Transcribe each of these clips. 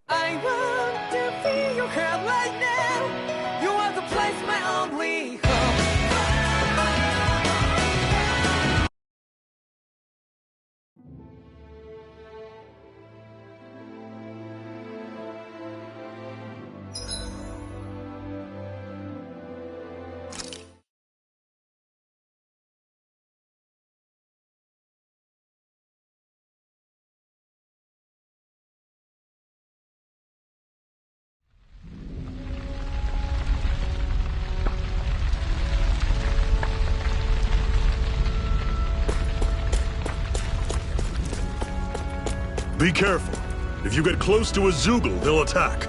I want to feel your head right now. You are the place, my only home. Be careful. If you get close to a Zoogle, they'll attack.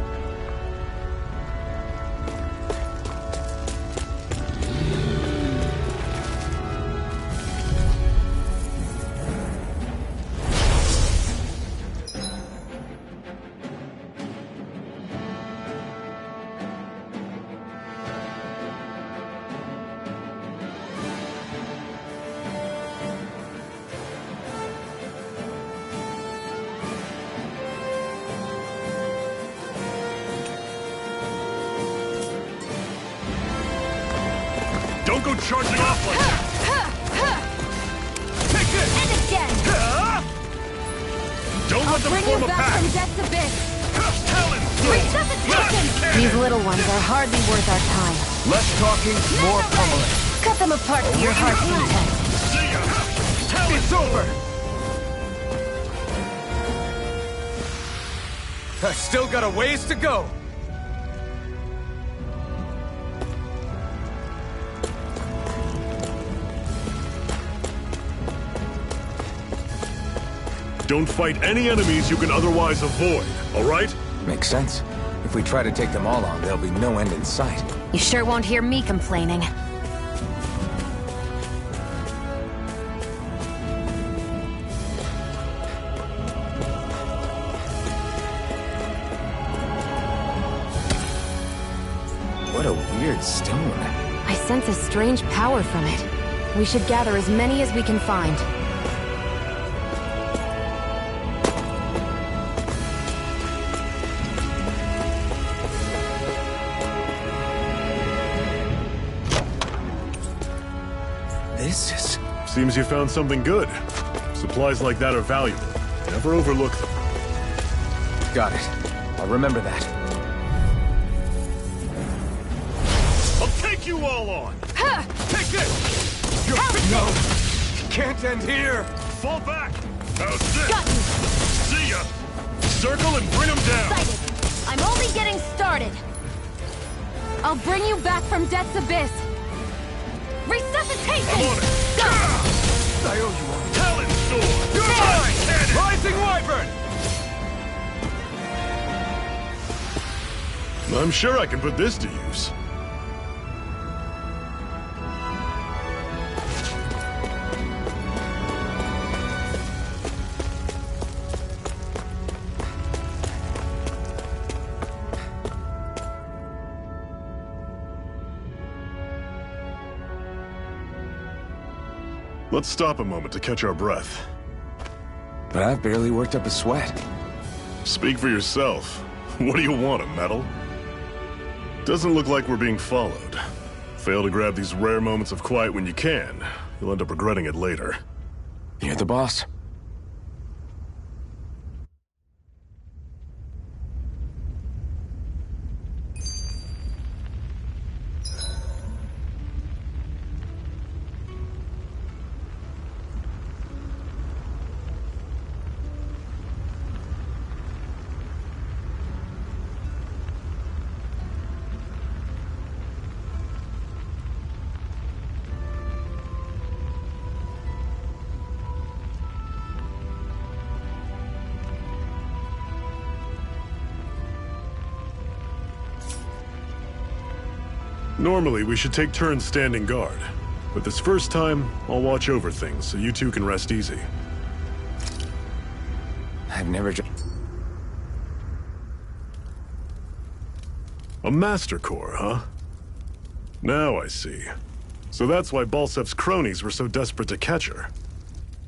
Don't go charging off like that! Take this! And again! Don't let them Bring form you a back pack! from death's abyss! Resuscitation! These little ones are hardly worth our time. Less talking, more pummeling. Cut them apart to your heart's content. See ya! It's over! I still got a ways to go. Don't fight any enemies you can otherwise avoid, alright? Makes sense. If we try to take them all on, there'll be no end in sight. You sure won't hear me complaining. What a weird stone. I sense a strange power from it. We should gather as many as we can find. This is... Seems you found something good. Supplies like that are valuable. Never overlook them. Got it. I'll remember that. I'll take you all on! Take this! No! Can't end here! Fall back! How's this? Got you! See ya! Circle and bring them down! Excited! I'm only getting started! I'll bring you back from death's abyss! Resuscitation! I'm on it! Go! I owe you one. Talon sword! You're mine! Rising Wyvern! I'm sure I can put this to use. Let's stop a moment to catch our breath. But I've barely worked up a sweat. Speak for yourself. What do you want, a medal? Doesn't look like we're being followed. Fail to grab these rare moments of quiet when you can. You'll end up regretting it later. You're the boss. Normally, we should take turns standing guard. But this first time, I'll watch over things so you two can rest easy. I've never... A Master Core, huh? Now I see. So that's why Balsef's cronies were so desperate to catch her.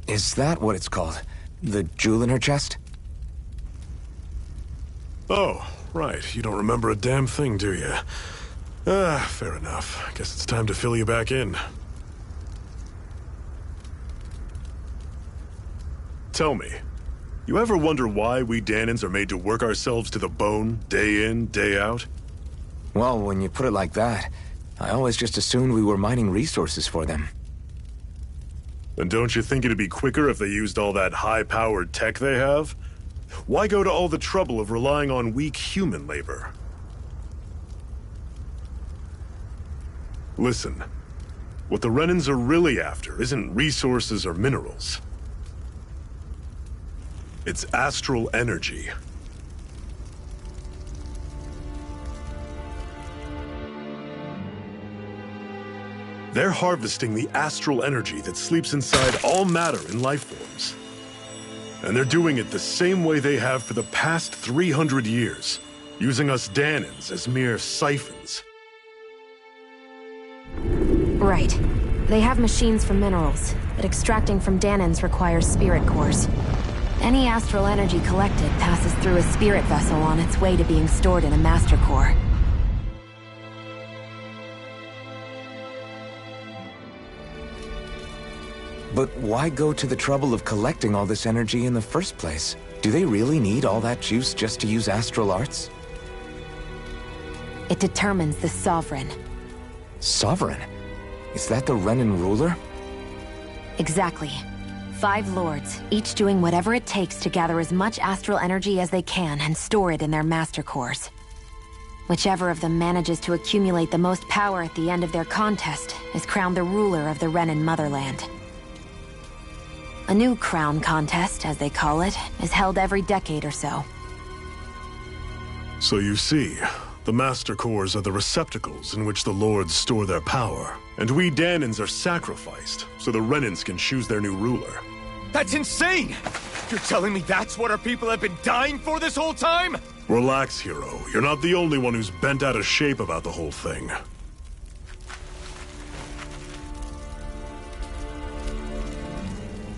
Is that what it's called? The jewel in her chest? Oh, right. You don't remember a damn thing, do you? Fair enough. Guess it's time to fill you back in. Tell me, you ever wonder why we Danans are made to work ourselves to the bone, day in, day out? Well, when you put it like that, I always just assumed we were mining resources for them. And don't you think it'd be quicker if they used all that high-powered tech they have? Why go to all the trouble of relying on weak human labor? Listen, what the Renans are really after isn't resources or minerals. It's astral energy. They're harvesting the astral energy that sleeps inside all matter in life forms. And they're doing it the same way they have for the past 300 years, using us Danans as mere siphons. Right. They have machines for minerals, but extracting from Danans requires spirit cores. Any astral energy collected passes through a spirit vessel on its way to being stored in a master core. But why go to the trouble of collecting all this energy in the first place? Do they really need all that juice just to use astral arts? It determines the Sovereign. Sovereign? Is that the Renan ruler? Exactly. 5 lords, each doing whatever it takes to gather as much astral energy as they can and store it in their master cores. Whichever of them manages to accumulate the most power at the end of their contest is crowned the ruler of the Renan motherland. A new crown contest, as they call it, is held every decade or so. So you see, the Master Cores are the receptacles in which the Lords store their power. And we Danans are sacrificed, so the Renans can choose their new ruler. That's insane! You're telling me that's what our people have been dying for this whole time? Relax, hero. You're not the only one who's bent out of shape about the whole thing.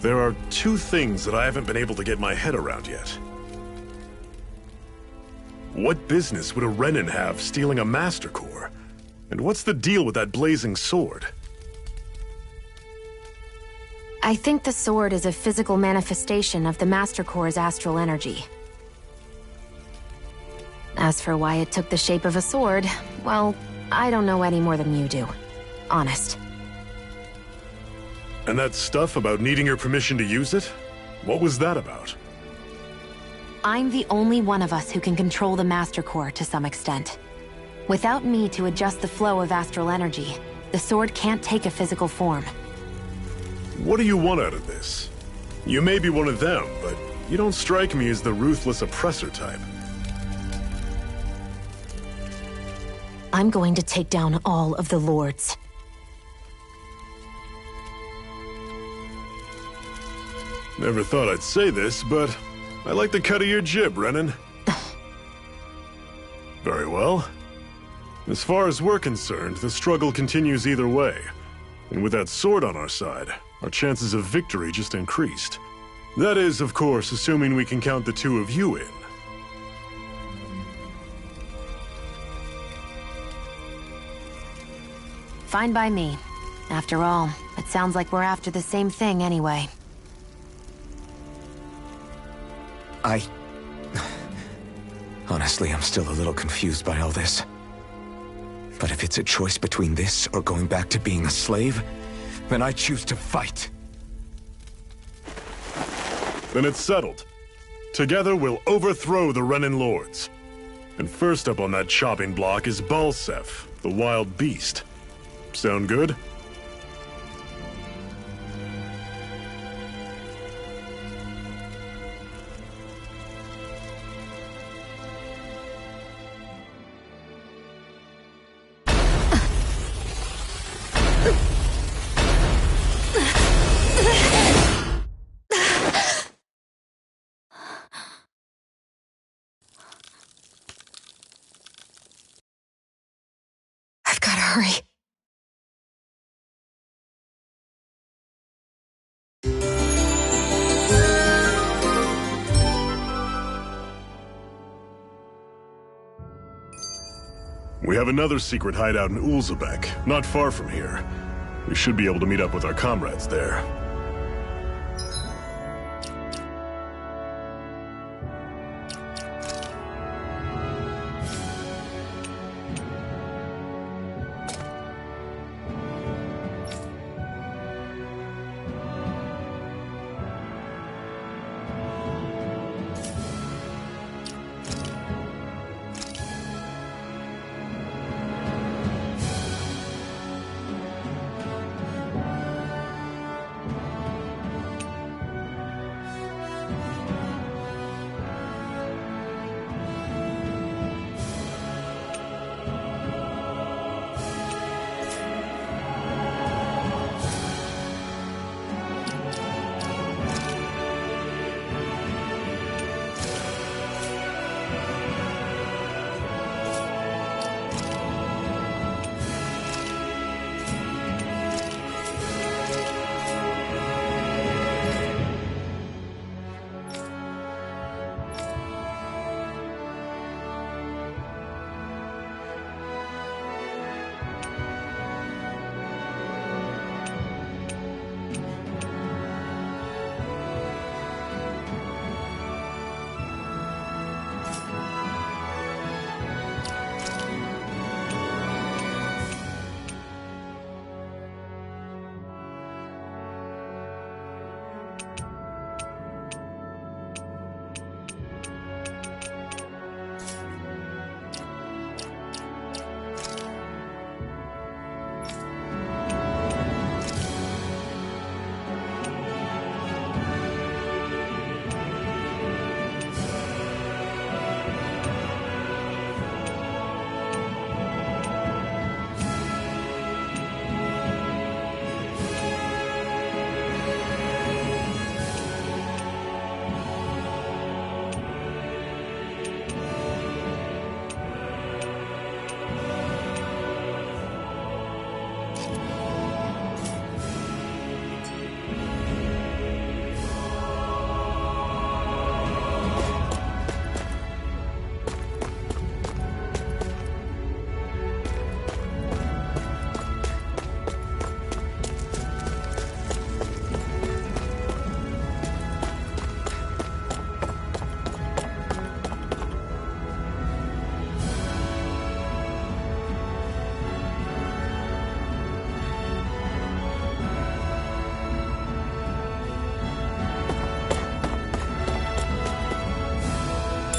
There are 2 things that I haven't been able to get my head around yet. What business would a Renan have stealing a Master Core? And what's the deal with that blazing sword? I think the sword is a physical manifestation of the Master Core's astral energy. As for why it took the shape of a sword, well, I don't know any more than you do. Honest. And that stuff about needing your permission to use it? What was that about? I'm the only one of us who can control the Master Core to some extent. Without me to adjust the flow of astral energy, the sword can't take a physical form. What do you want out of this? You may be one of them, but you don't strike me as the ruthless oppressor type. I'm going to take down all of the lords. Never thought I'd say this, but I like the cut of your jib, Renan. Very well. As far as we're concerned, the struggle continues either way. And with that sword on our side, our chances of victory just increased. That is, of course, assuming we can count the 2 of you in. Fine by me. After all, it sounds like we're after the same thing anyway. Honestly, I'm still a little confused by all this. But if it's a choice between this or going back to being a slave, then I choose to fight. Then it's settled. Together we'll overthrow the Renan Lords. And first up on that chopping block is Balsef, the wild beast. Sound good? I've gotta hurry. We have another secret hideout in Ulzebek, not far from here. We should be able to meet up with our comrades there.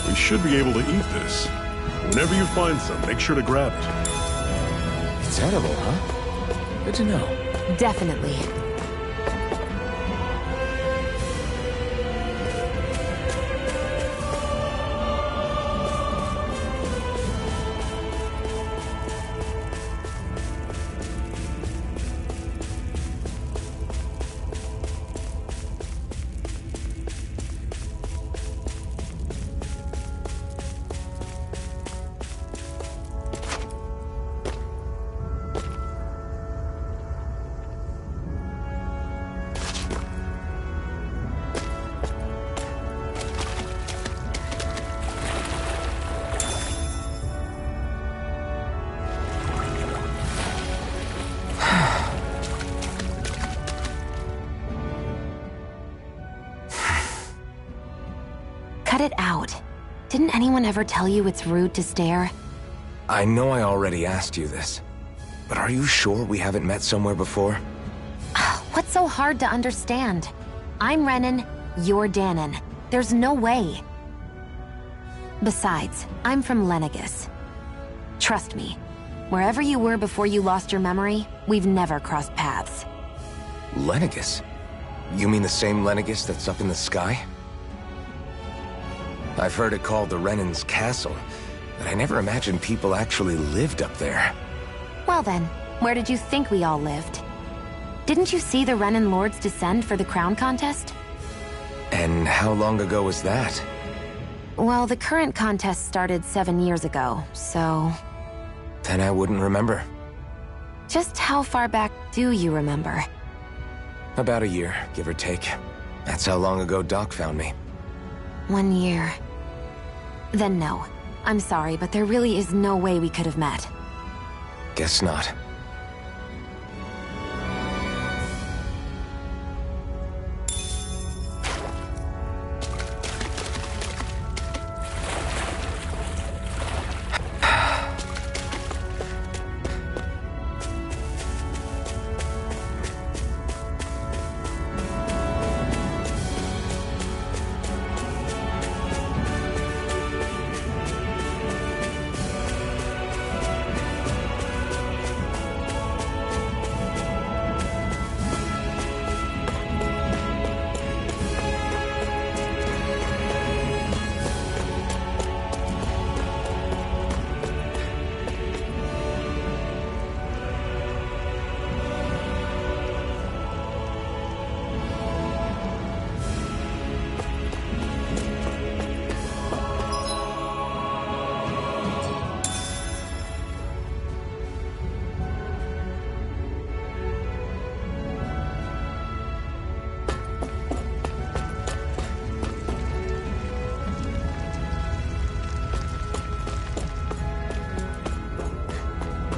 We should be able to eat this. Whenever you find some, make sure to grab it. It's edible, huh? Good to know. Definitely. Cut it out. Didn't anyone ever tell you it's rude to stare? I know I already asked you this, but are you sure we haven't met somewhere before? What's so hard to understand? I'm Renan, you're Danon. There's no way. Besides, I'm from Lenegis. Trust me, wherever you were before you lost your memory, we've never crossed paths. Lenegis? You mean the same Lenegis that's up in the sky? I've heard it called the Renan's Castle, but I never imagined people actually lived up there. Well then, where did you think we all lived? Didn't you see the Renan Lords descend for the crown contest? And how long ago was that? Well, the current contest started 7 years ago, so... Then I wouldn't remember. Just how far back do you remember? About a year, give or take. That's how long ago Doc found me. 1 year. Then no. I'm sorry, but there really is no way we could have met. Guess not.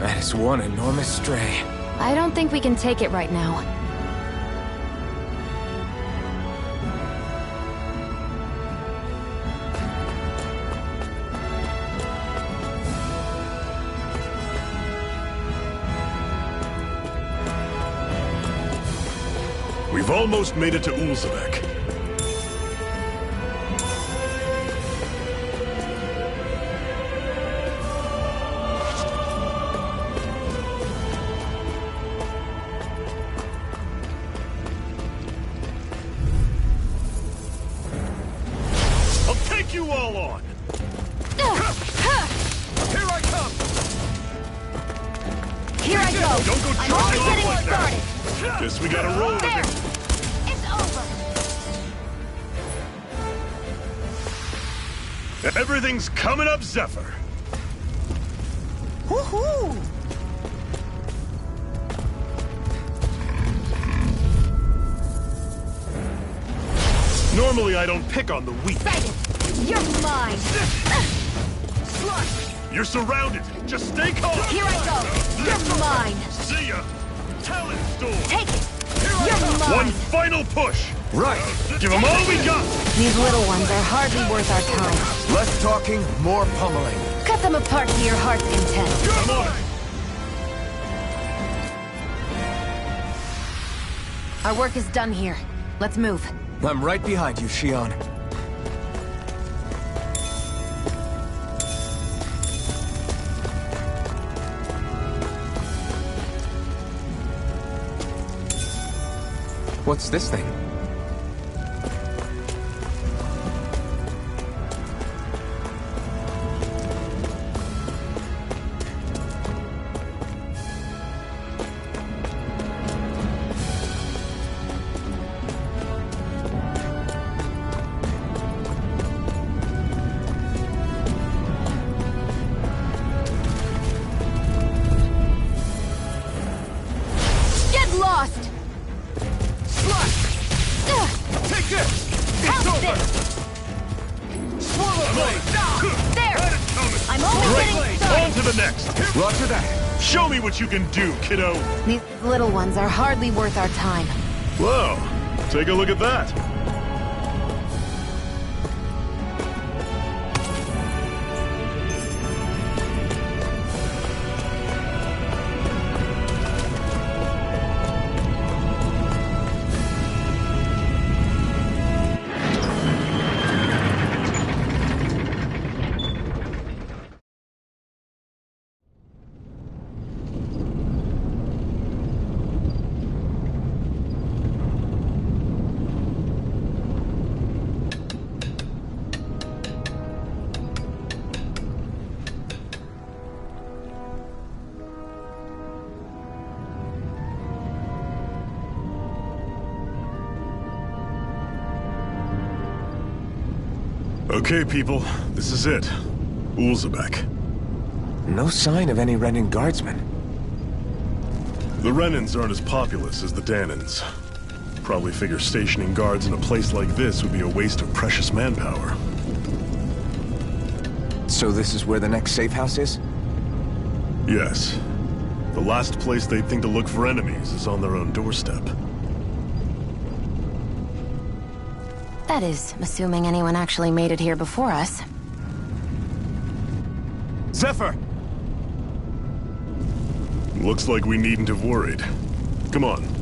That is one enormous stray. I don't think we can take it right now. We've almost made it to Ulzabek. You all on. Here I come. Here I go. Don't go I'm only getting like started. that. Guess we gotta roll with There. it. It's over. Everything's coming up, Zephyr. Woohoo! Normally, I don't pick on the weak. You're mine. You're surrounded. Just stay calm. Here I go. You're mine. See ya. Talent store. Take it. You're mine. One final push. Right. Give them all we got. These little ones are hardly worth our time. Less talking, more pummeling. Cut them apart to your heart's content. Come on. Our work is done here. Let's move. I'm right behind you, Shion. What's this thing? Get lost! Take this. Pounce this! Swallow blade. There! Had it coming. I'm only getting On started! to the next. Roger that. Show me what you can do, kiddo. These little ones are hardly worth our time. Whoa. Take a look at that. Okay, people, this is it. Ulzabek. No sign of any Renin guardsmen. The Renins aren't as populous as the Danins. Probably figure stationing guards in a place like this would be a waste of precious manpower. So this is where the next safe house is? Yes. The last place they'd think to look for enemies is on their own doorstep. That is, assuming anyone actually made it here before us. Zephyr! Looks like we needn't have worried. Come on.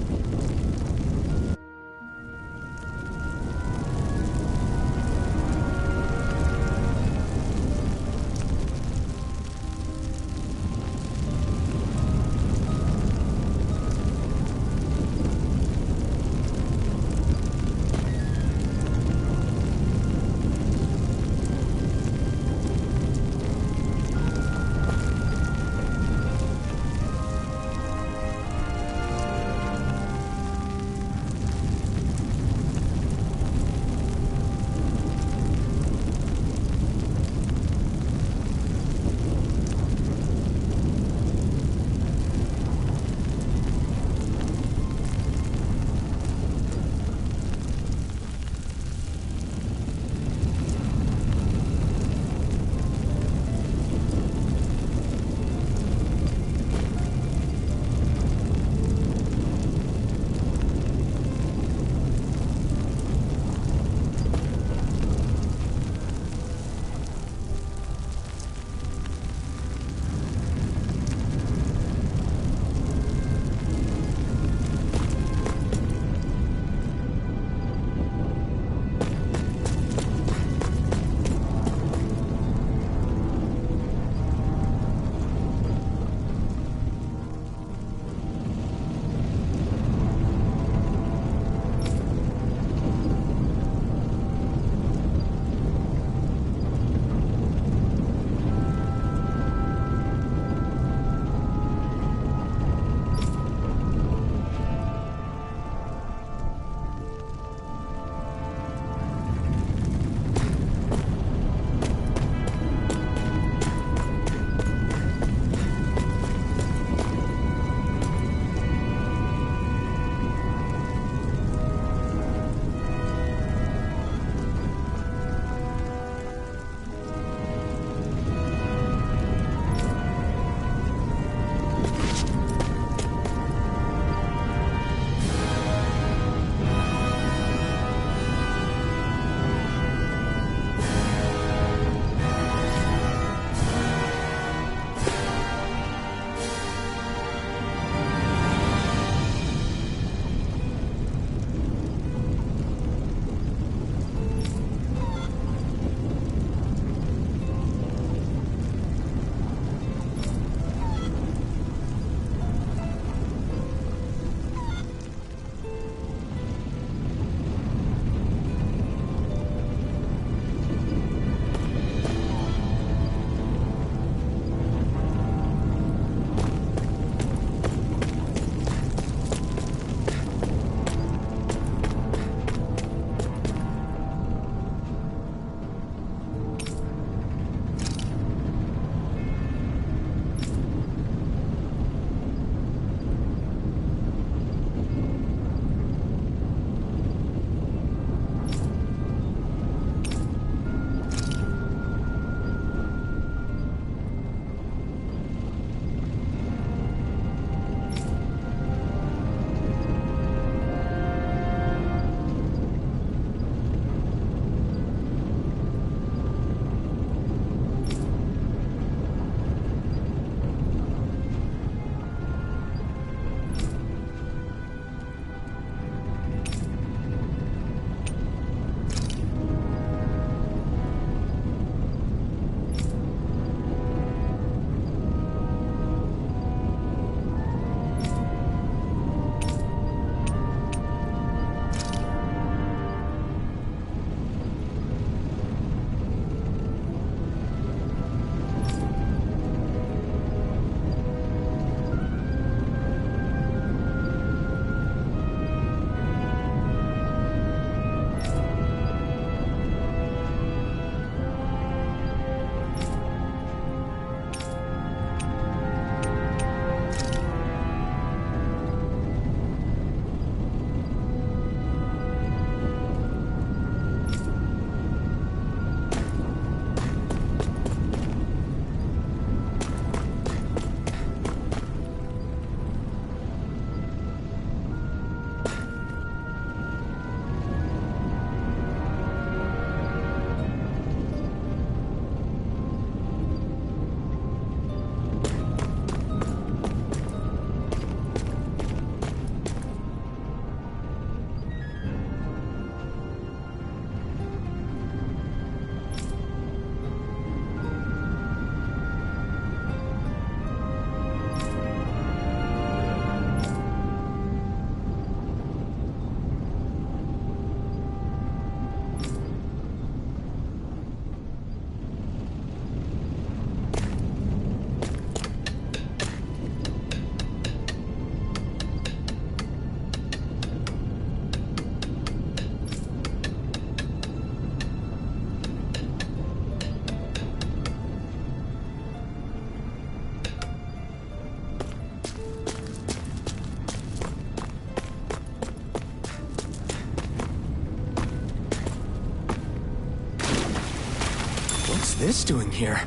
this doing here?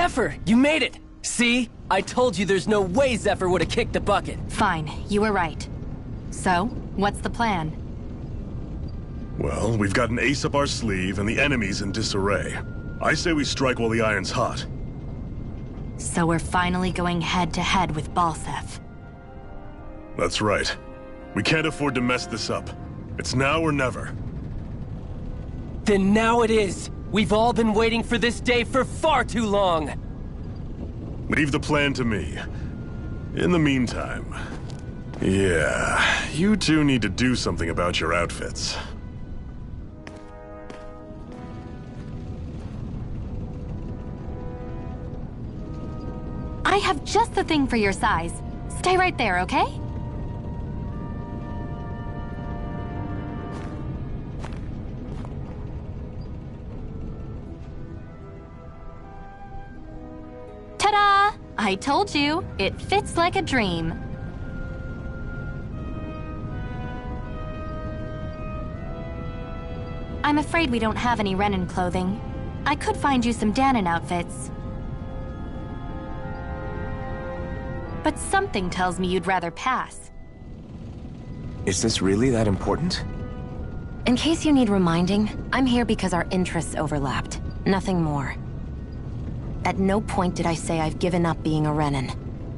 Zephyr, you made it! See? I told you there's no way Zephyr would have kicked the bucket. Fine, you were right. So, what's the plan? Well, we've got an ace up our sleeve and the enemy's in disarray. I say we strike while the iron's hot. So we're finally going head-to-head with Balseph. That's right. We can't afford to mess this up. It's now or never. Then now it is! We've all been waiting for this day for far too long! Leave the plan to me. In the meantime... yeah, you two need to do something about your outfits. I have just the thing for your size. Stay right there, okay? Ta-da! I told you, it fits like a dream. I'm afraid we don't have any Renan clothing. I could find you some Danon outfits. But something tells me you'd rather pass. Is this really that important? In case you need reminding, I'm here because our interests overlapped. Nothing more. At no point did I say I've given up being a Renan.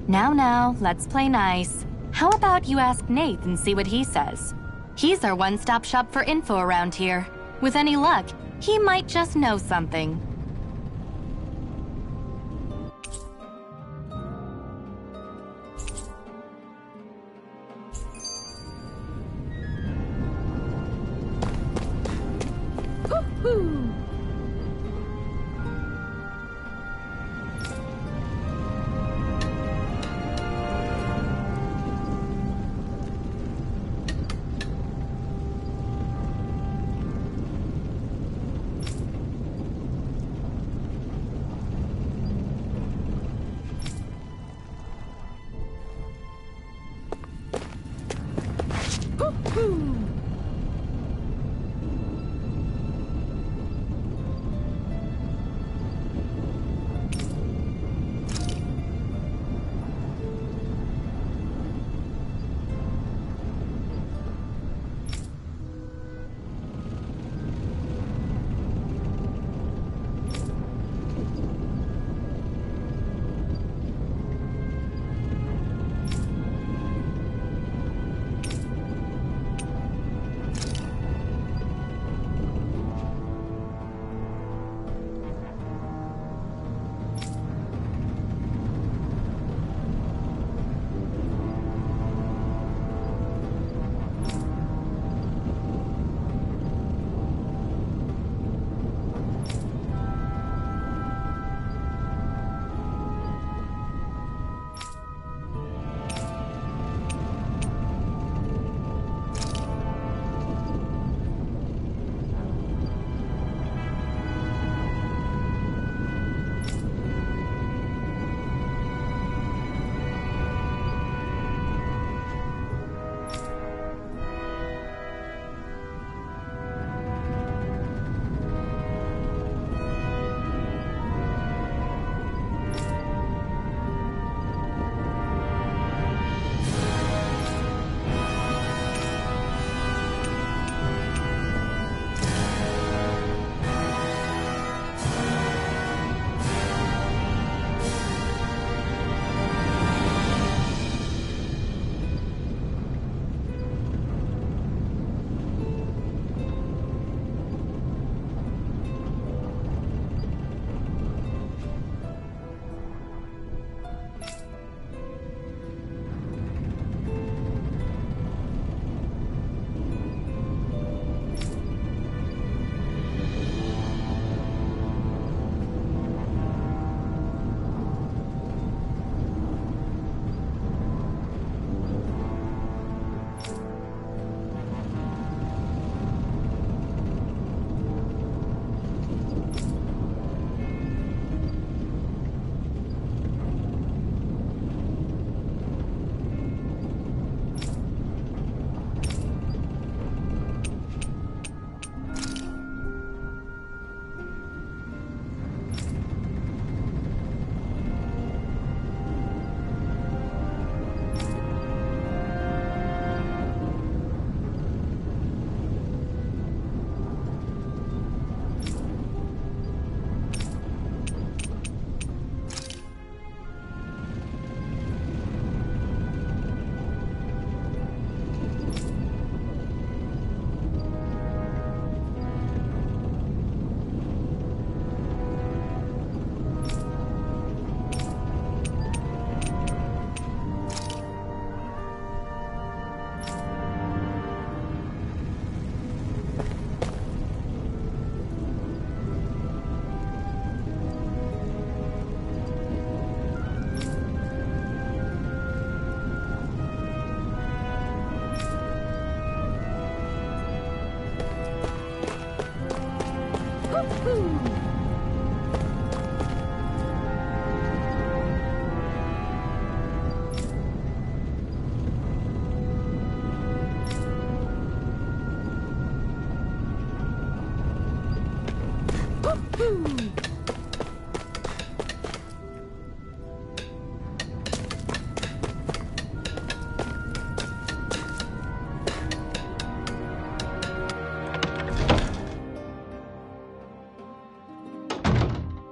Now, let's play nice. How about you ask Nate and see what he says? He's our one-stop shop for info around here. With any luck, he might just know something.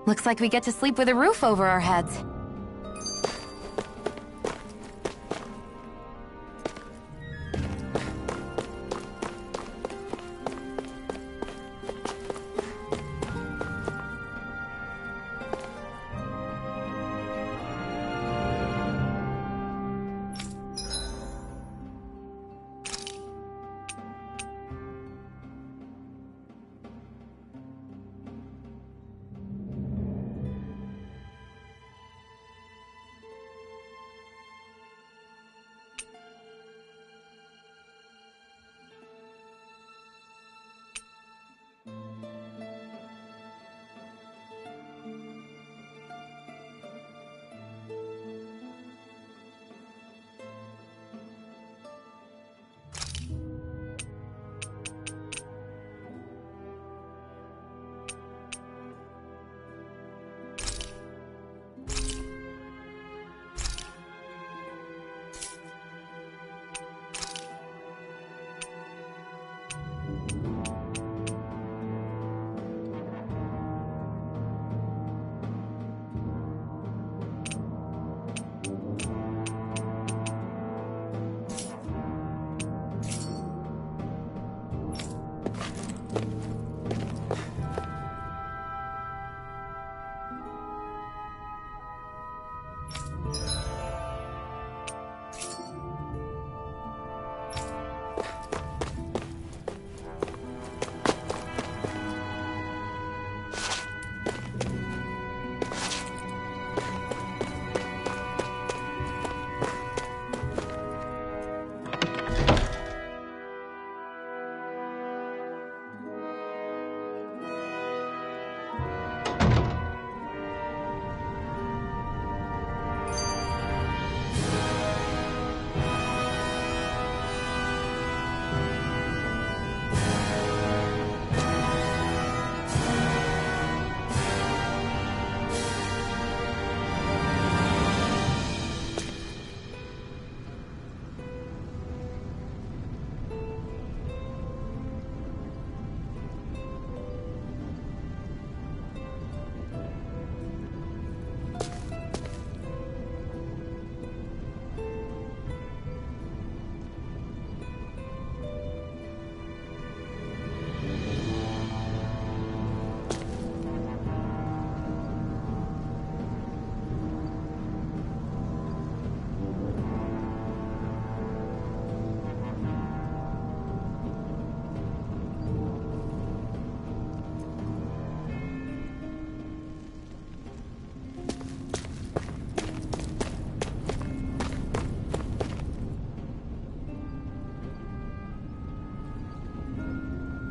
Looks like we get to sleep with a roof over our heads.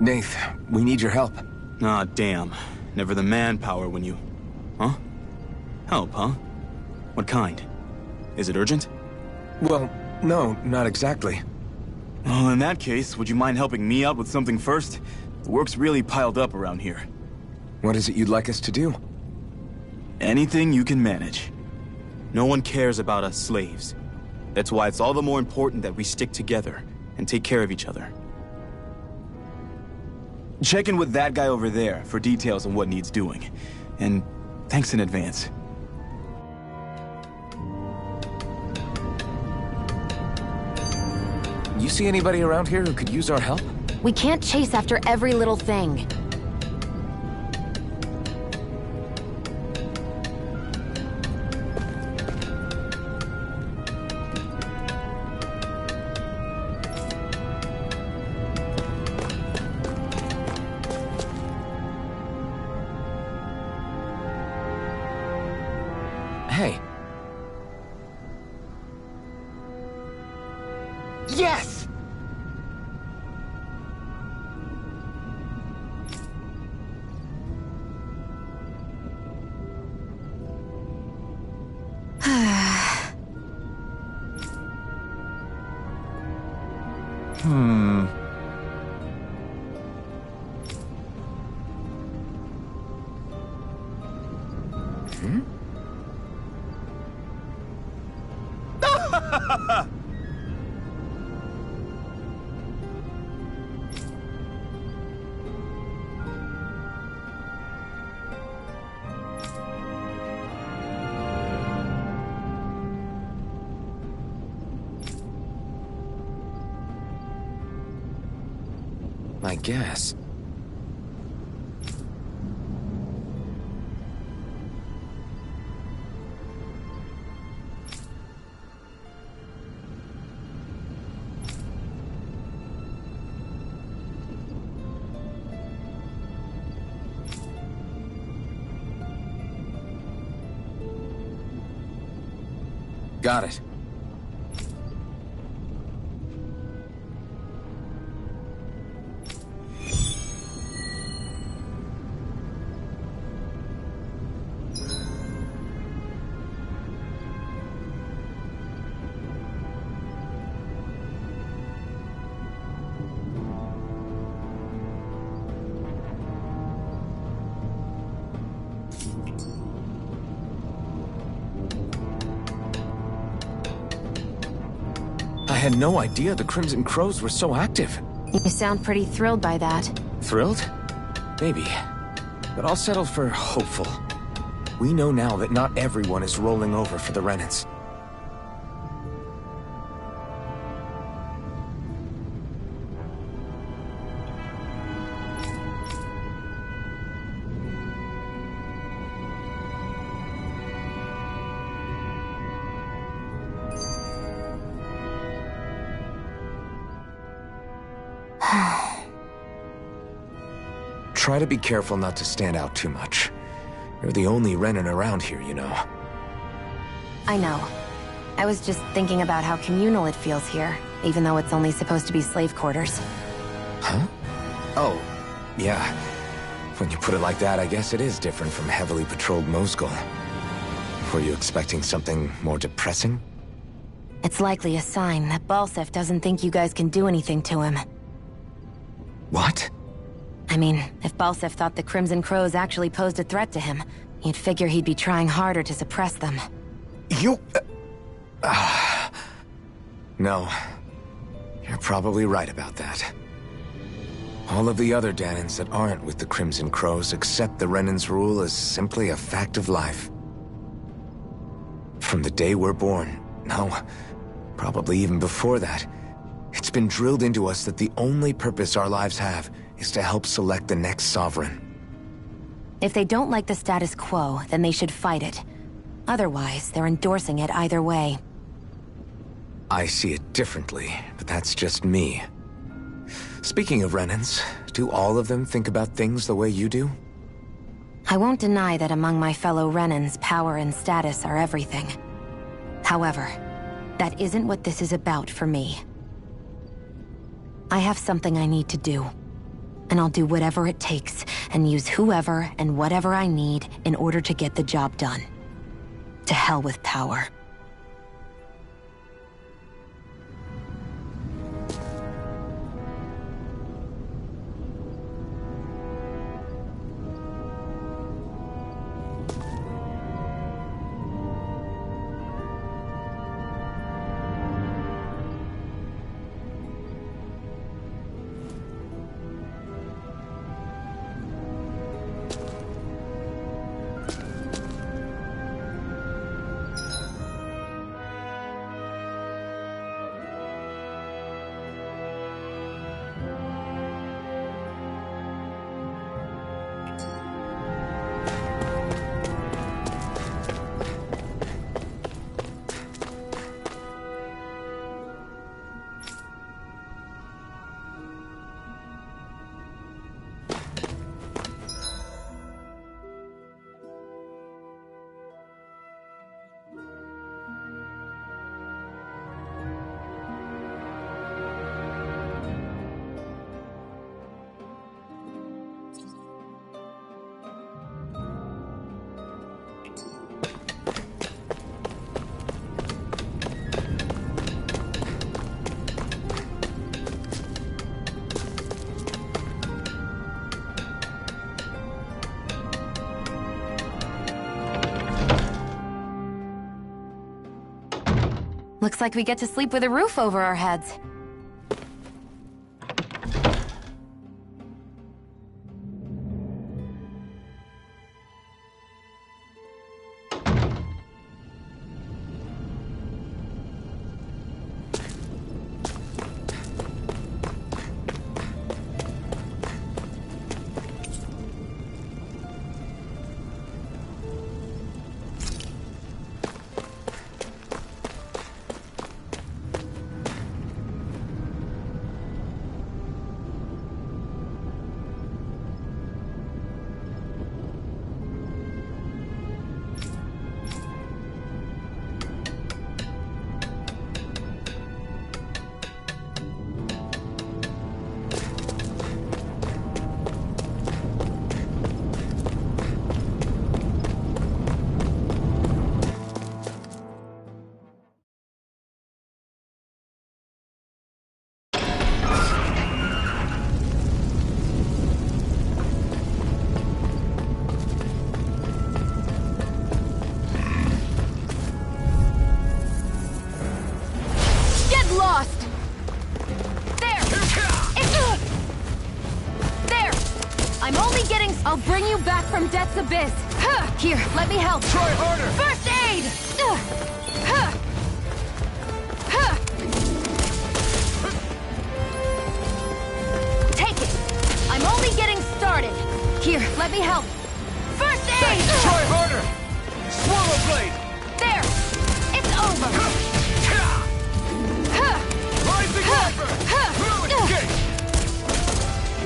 Nath, we need your help. Ah, damn. Never the manpower when you... Huh? Help, huh? What kind? Is it urgent? Well, no, not exactly. Well, in that case, would you mind helping me out with something first? The work's really piled up around here. What is it you'd like us to do? Anything you can manage. No one cares about us slaves. That's why it's all the more important that we stick together and take care of each other. Check in with that guy over there for details on what needs doing. And thanks in advance. You see anybody around here who could use our help? We can't chase after every little thing. Hey. Yes! I guess. Got it. I had no idea the Crimson Crows were so active. You sound pretty thrilled by that. Thrilled? Maybe. But I'll settle for hopeful. We know now that not everyone is rolling over for the Renans. Try to be careful not to stand out too much. You're the only Renan around here, you know. I know. I was just thinking about how communal it feels here, even though it's only supposed to be slave quarters. Huh? Oh, yeah. When you put it like that, I guess it is different from heavily patrolled Mosgul. Were you expecting something more depressing? It's likely a sign that Balsef doesn't think you guys can do anything to him. What? I mean, if Balsef thought the Crimson Crows actually posed a threat to him, you'd figure he'd be trying harder to suppress them. You... No. You're probably right about that. All of the other Danans that aren't with the Crimson Crows accept the Renan's rule as simply a fact of life. From the day we're born, no, probably even before that, it's been drilled into us that the only purpose our lives have is to help select the next sovereign. If they don't like the status quo, then they should fight it. Otherwise, they're endorsing it either way. I see it differently, but that's just me. Speaking of Renans, do all of them think about things the way you do? I won't deny that among my fellow Renans, power and status are everything. However, that isn't what this is about for me. I have something I need to do. And I'll do whatever it takes, and use whoever and whatever I need in order to get the job done. To hell with power. Looks like we get to sleep with a roof over our heads. I'll bring you back from Death's Abyss. Here, let me help. Try harder! First aid! Take it! I'm only getting started. Here, let me help. First aid! Try harder! Swallow blade! There! It's over! Rising Viper! Ruin gate!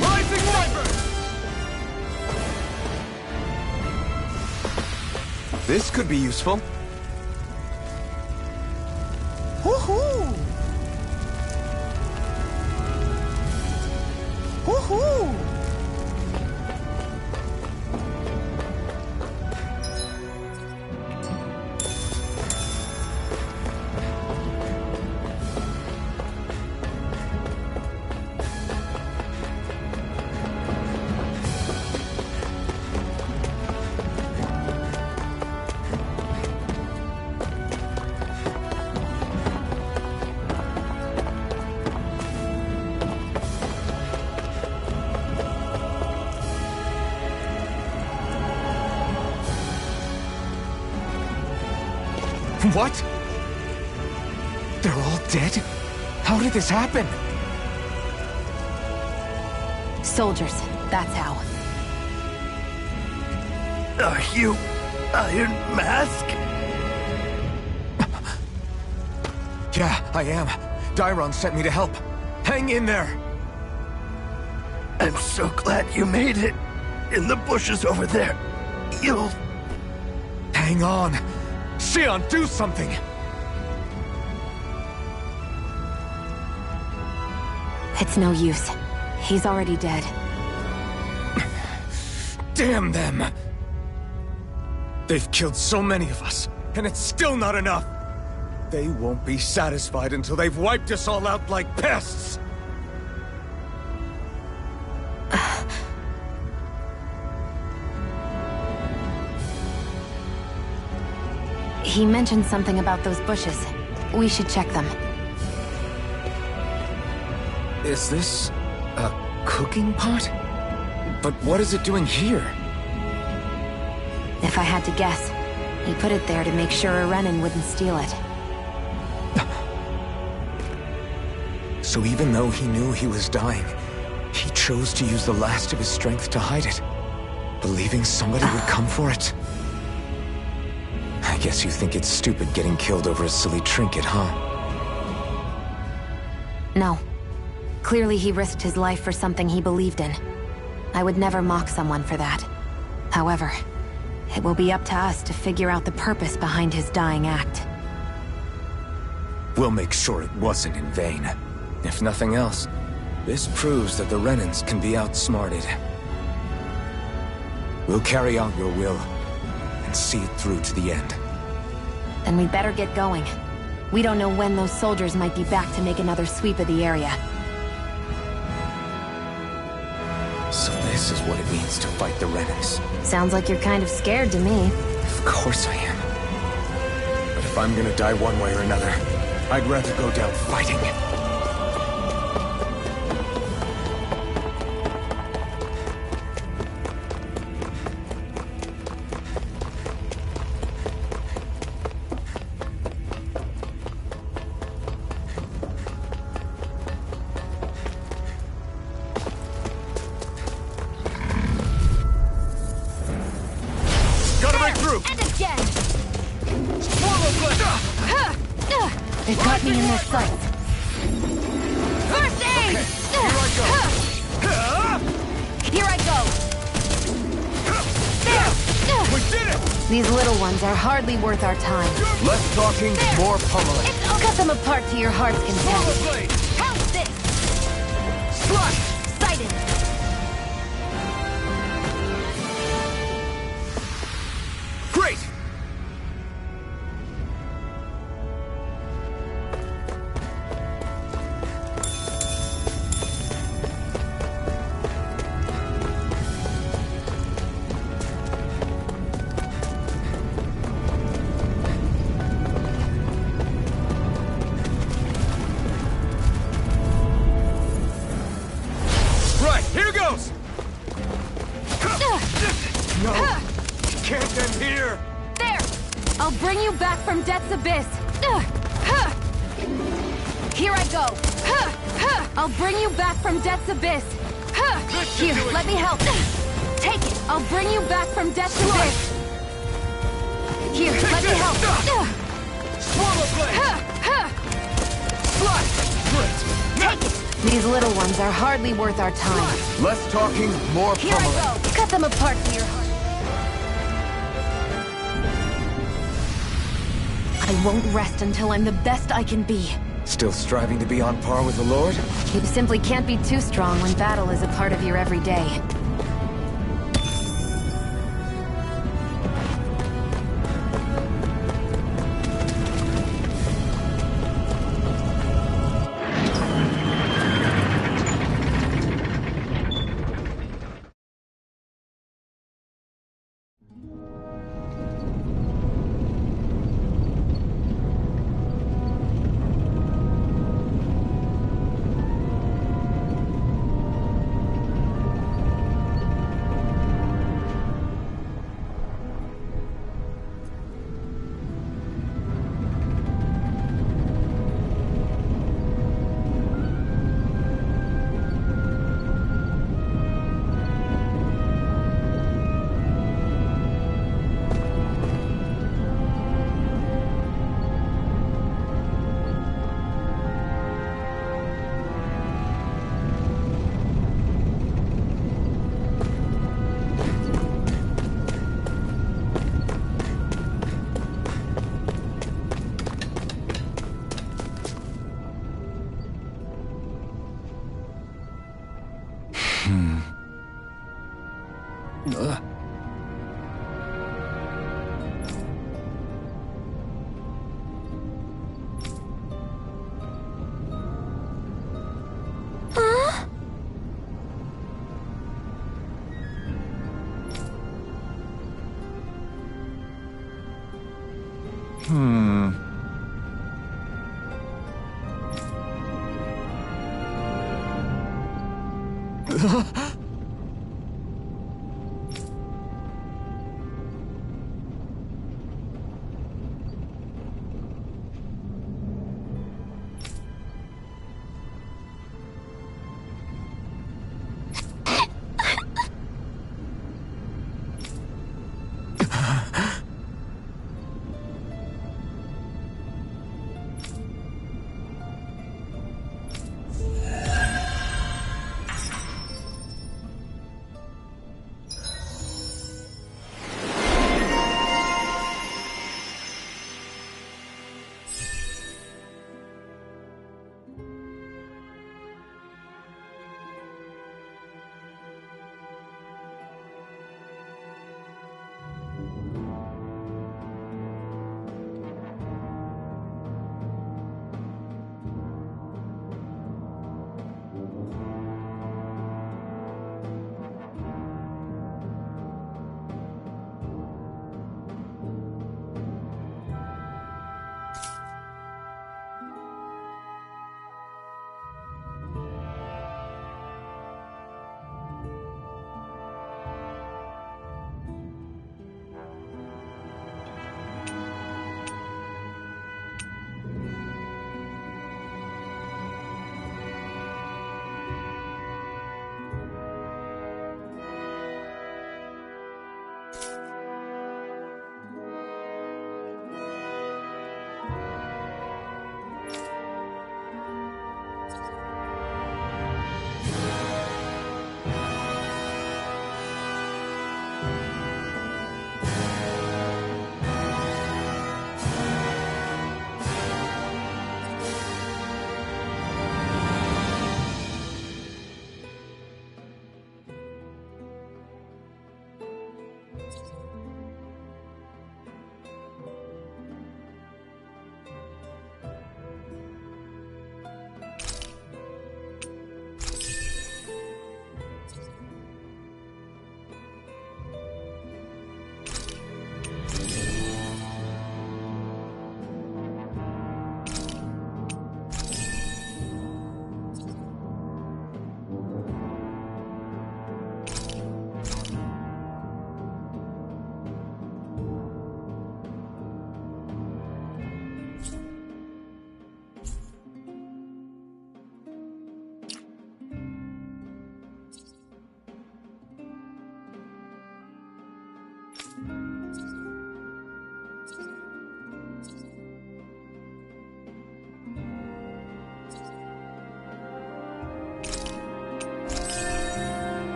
Rising Viper! This could be useful. Woohoo! Woohoo! What? They're all dead? How did this happen? Soldiers, that's how. Are you Iron Mask? Yeah, I am. Dairon sent me to help. Hang in there! I'm so glad you made it. In the bushes over there. You'll... Hang on! Xion, do something! It's no use. He's already dead. Damn them! They've killed so many of us, and it's still not enough! They won't be satisfied until they've wiped us all out like pests! He mentioned something about those bushes. We should check them. Is this a cooking pot? But what is it doing here? If I had to guess, he put it there to make sure a Renin wouldn't steal it. So even though he knew he was dying, he chose to use the last of his strength to hide it, believing somebody would come for it. I guess you think it's stupid getting killed over a silly trinket, huh? No. Clearly he risked his life for something he believed in. I would never mock someone for that. However, it will be up to us to figure out the purpose behind his dying act. We'll make sure it wasn't in vain. If nothing else, this proves that the Renins can be outsmarted. We'll carry out your will, and see it through to the end. Then we'd better get going. We don't know when those soldiers might be back to make another sweep of the area. So this is what it means to fight the Renins. Sounds like you're kind of scared to me. Of course I am. But if I'm gonna die one way or another, I'd rather go down fighting. They've got me in their sights. First aid! Here I go! There! We did it! These little ones are hardly worth our time. Less talking, more pummeling. I'll cut them apart to your heart's content. How's this? Slush! Sighted! Great! Can't end here! There! I'll bring you back from Death's Abyss! Here I go! I'll bring you back from Death's Abyss! Here, let me help! Take it! I'll bring you back from Death's Abyss! Here, let me help! Swallow blade! Slice! Great! Take it! These little ones are hardly worth our time. Less talking, more Here pummeling. I go! Cut them apart to your heart. I won't rest until I'm the best I can be. Still striving to be on par with the Lord? You simply can't be too strong when battle is a part of your everyday.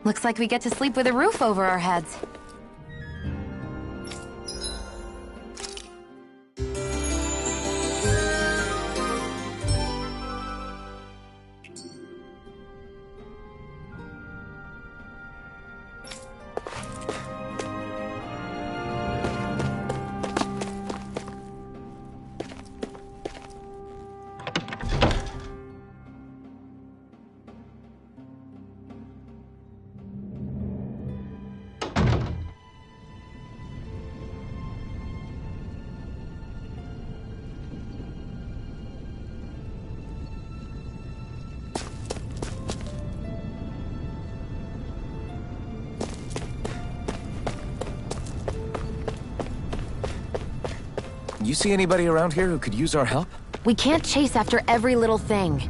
Looks like we get to sleep with a roof over our heads. You see anybody around here who could use our help? We can't chase after every little thing.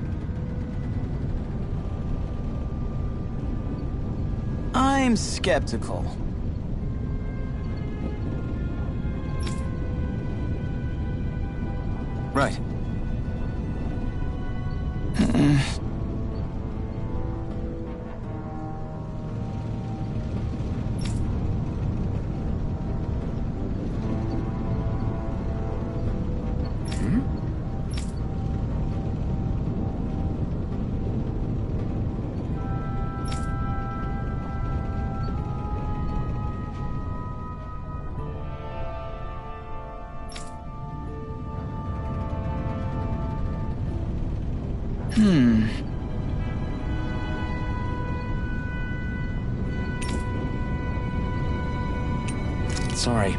I'm skeptical. Right. Sorry.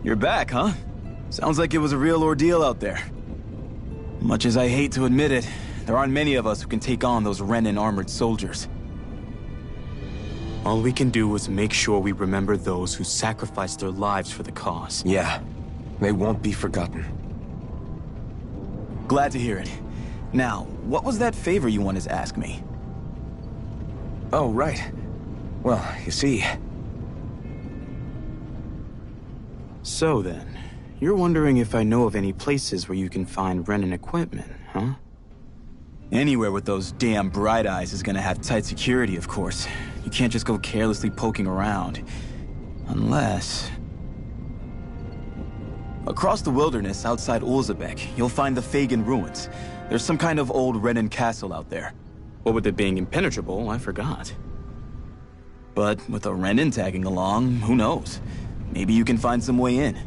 You're back, huh? Sounds like it was a real ordeal out there. Much as I hate to admit it, there aren't many of us who can take on those Renan armored soldiers. All we can do is make sure we remember those who sacrificed their lives for the cause. Yeah, they won't be forgotten. Glad to hear it. Now, what was that favor you wanted to ask me? Oh, right. Well, you see... So then, you're wondering if I know of any places where you can find Renan equipment, huh? Anywhere with those damn bright eyes is gonna have tight security, of course. You can't just go carelessly poking around. Unless... Across the wilderness outside Ulzebek, you'll find the Fagan ruins. There's some kind of old Renan castle out there. What with it being impenetrable, I forgot. But with a Renan tagging along, who knows? Maybe you can find some way in.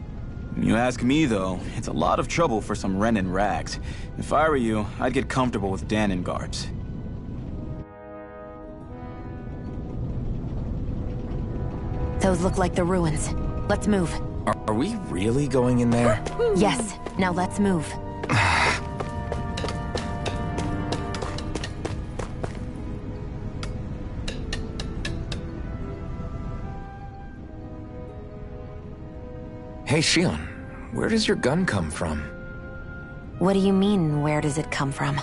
You ask me, though, it's a lot of trouble for some Renan rags. If I were you, I'd get comfortable with Danon guards. Those look like the ruins. Let's move. Are we really going in there? Yes. Now let's move. Hey, Shion. where does your gun come from? What do you mean, where does it come from?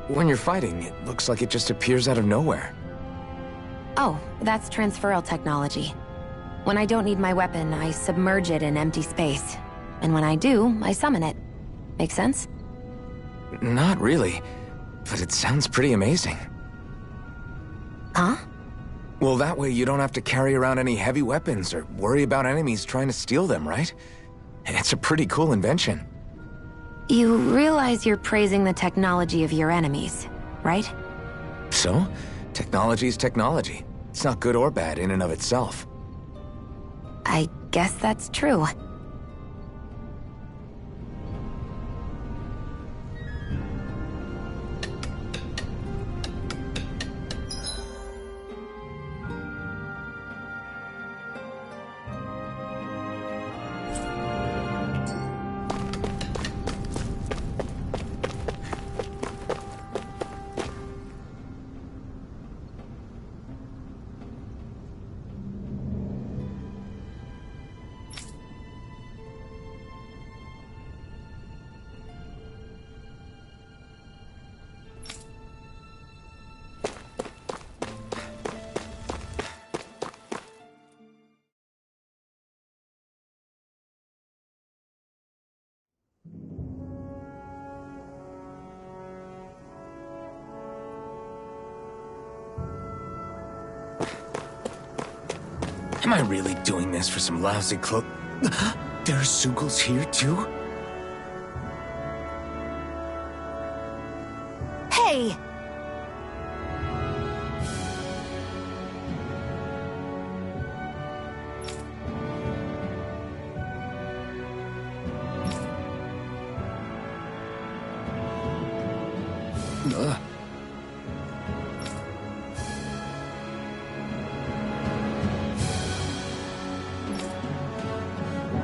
When you're fighting, it looks like it just appears out of nowhere. Oh, that's transferal technology. When I don't need my weapon, I submerge it in empty space. And when I do, I summon it. Make sense? Not really, but it sounds pretty amazing. Huh? Well, that way you don't have to carry around any heavy weapons or worry about enemies trying to steal them, right? It's a pretty cool invention. You realize you're praising the technology of your enemies, right? So, technology is technology. It's not good or bad in and of itself. I guess that's true. Am I really doing this for some lousy cloak? There are Sugals here too? Hey!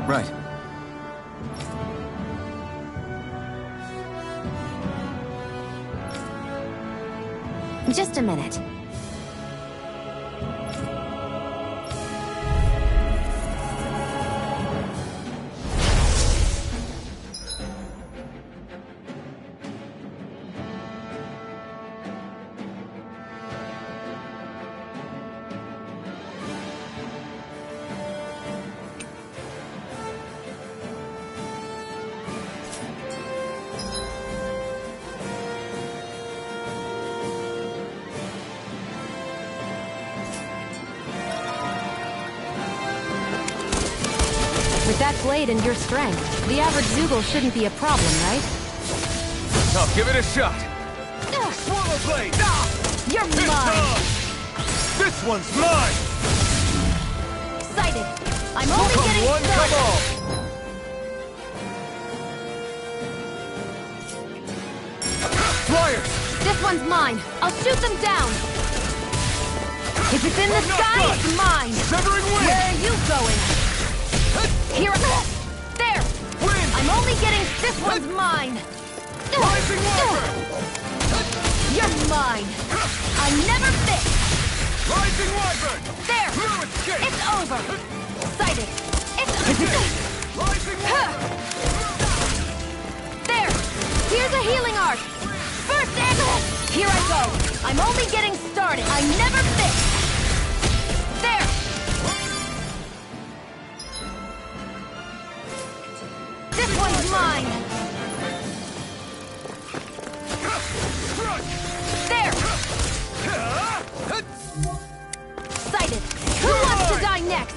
Right. Just a minute. With that blade and your strength, the average Zoogle shouldn't be a problem, right? I'll give it a shot. Swallow blade! You're This mine! time! This one's mine! Excited! I'm only Come getting one, come started! all! Flyers! This one's mine! I'll shoot them down! If it's in the I'm not sky, done. it's mine! Severing wind! Where are you going? Here, there! Wind! I'm only getting... This one's mine! Rising water! You're mine! I never fit! Rising wyvern! There! No escape! It's over! Excited! It's... Rising water! There! Here's a healing arc! First and... Here I go! I'm only getting started! I never fit! There! This one's mine! There! Excited! Who wants to die next?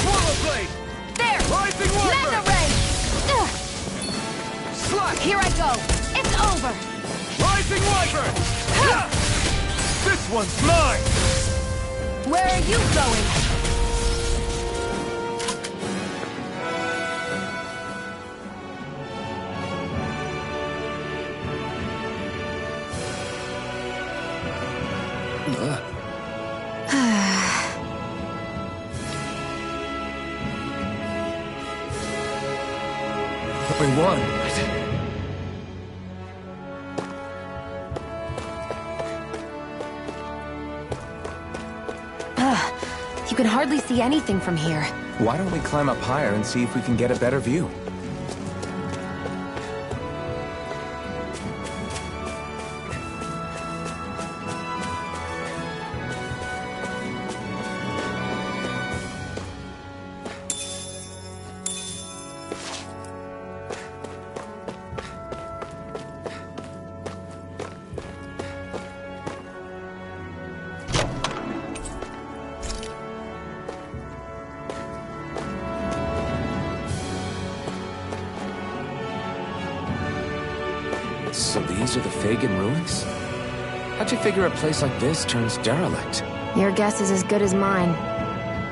Swallow blade! There! Rising Mega wyvern! ray! Slash! Here I go! It's over! Rising wyvern! This one's mine! Where are you going? We won. You can hardly see anything from here. Why don't we climb up higher and see if we can get a better view? So these are the Fagin ruins? How'd you figure a place like this turns derelict? Your guess is as good as mine.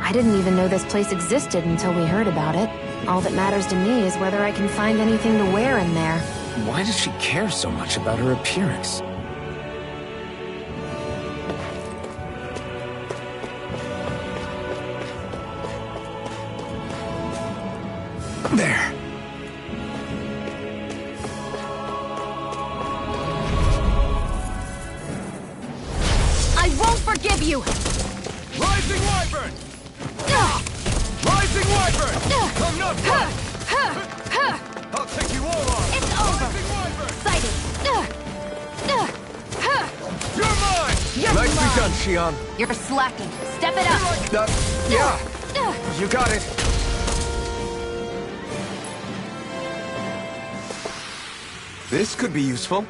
I didn't even know this place existed until we heard about it. All that matters to me is whether I can find anything to wear in there. Why does she care so much about her appearance? There. Forgive you! Rising Wyvern! Rising Wyvern! Come not far! I'll take you all on! It's over! Rising Wyvern! Sighted! You're mine! You're Nicely mine. done, Xion. You're slacking. Step it up! Yeah! You got it! This could be useful.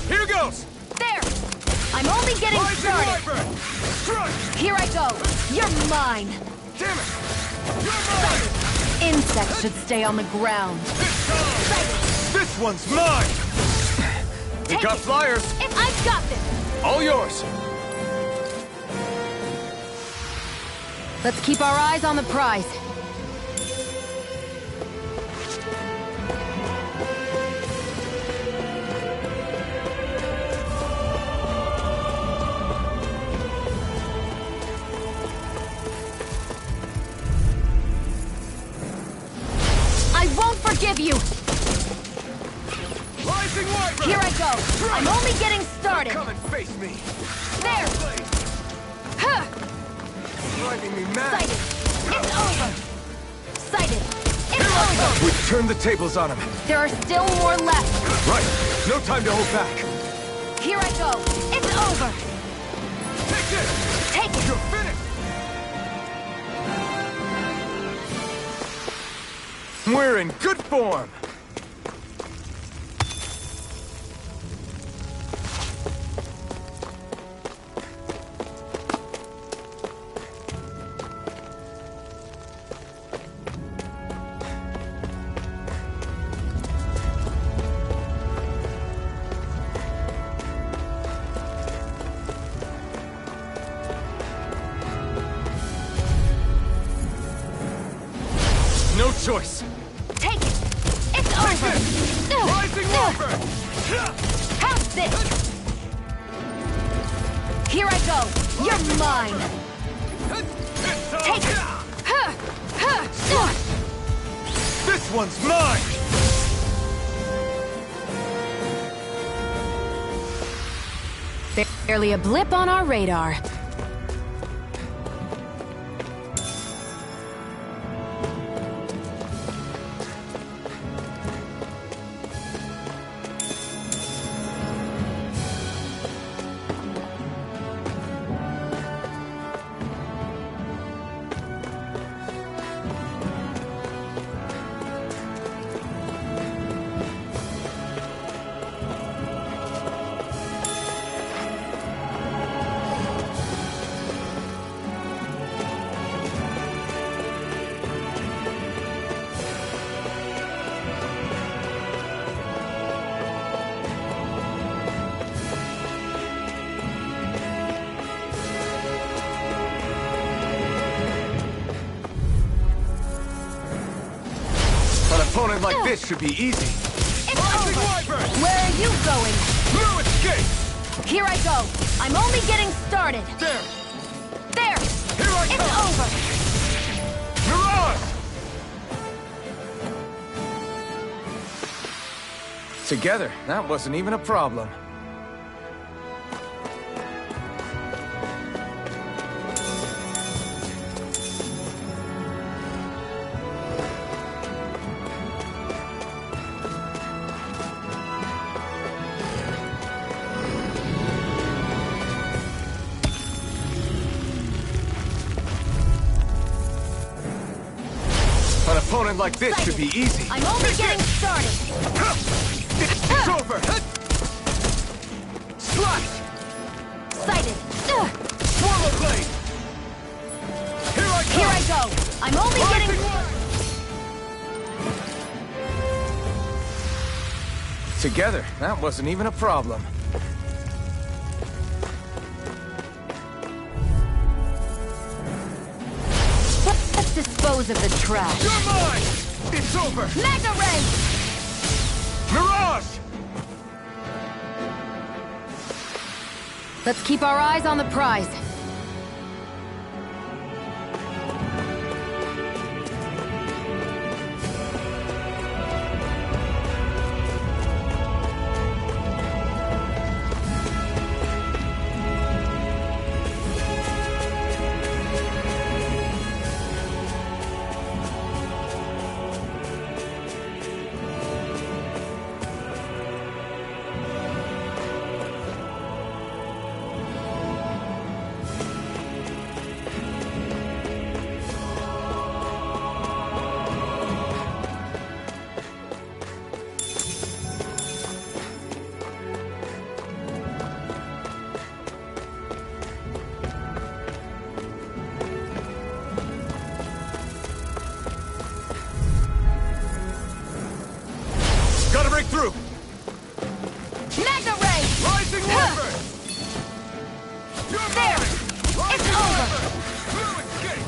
Here goes! There! I'm only getting started! Here I go! You're mine! Damn it! You're mine! Insects should stay on the ground. This one's mine! We got flyers! I've got this! All yours! Let's keep our eyes on the prize. Forgive you! Rising Wyvern! Here I go! I'm only getting started! Come and face me! There! Huh! Driving me mad! Sighted! It's over! Sighted! It's over! We've turned the tables on him! There are still more left! Right! No time to hold back! Here I go! It's over! Take this! Take it! You're finished! We're in good form! No choice! Take it! It's over! Rising Wyvern! Have this! Here I go! You're mine! Take it! This one's mine! Barely a blip on our radar. opponent like this should be easy. It's over! Where are you going? No escape! Here I go! I'm only getting started! There! There! Here I It's come! over! Mirage! Together, that wasn't even a problem. An opponent like this should be easy. I'm only getting started! It's over! Slash! Sighted! Swallow blade! Here I come! Here I go! I'm only Rising getting... wave! Together, that wasn't even a problem. Let's dispose of the trash. You're mine! It's over! Mega Ray! Mirage! Let's keep our eyes on the prize. Gotta break through! Mega Ray! Rising Wyvern! You're There! mine! It's Rising over! Wyvern! No escape!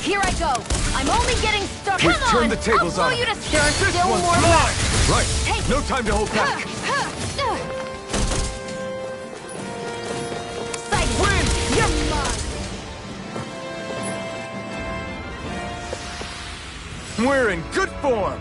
Here I go! I'm only getting started. We've Come on! turned the tables I'll on blow you him. to stir still one's more mine! back. Right, Take no it. time to hold back. Sighted. Win! You're mine! We're in good form.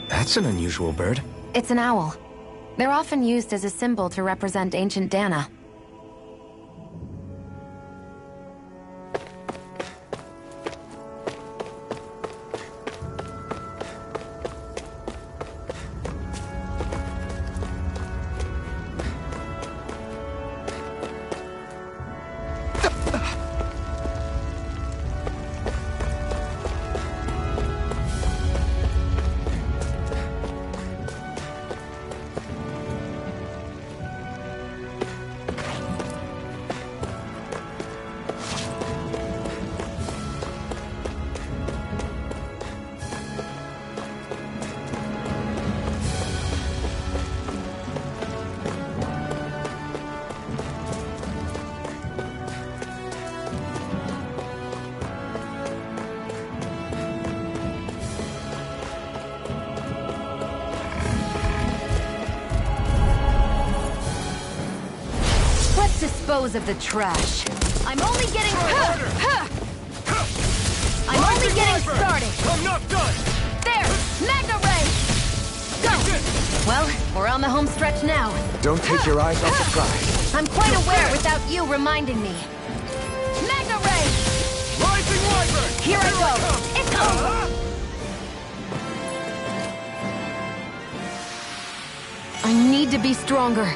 That's an unusual bird. It's an owl. They're often used as a symbol to represent ancient Dana. Dispose of the trash. I'm only getting... I'm only getting started. I'm not done! There! Mega Ray! Go! Well, we're on the home stretch now. Don't take your eyes off the prize. I'm quite aware without you reminding me. Mega Ray! Rising Wyvern! Here I go! It's over! I need to be stronger.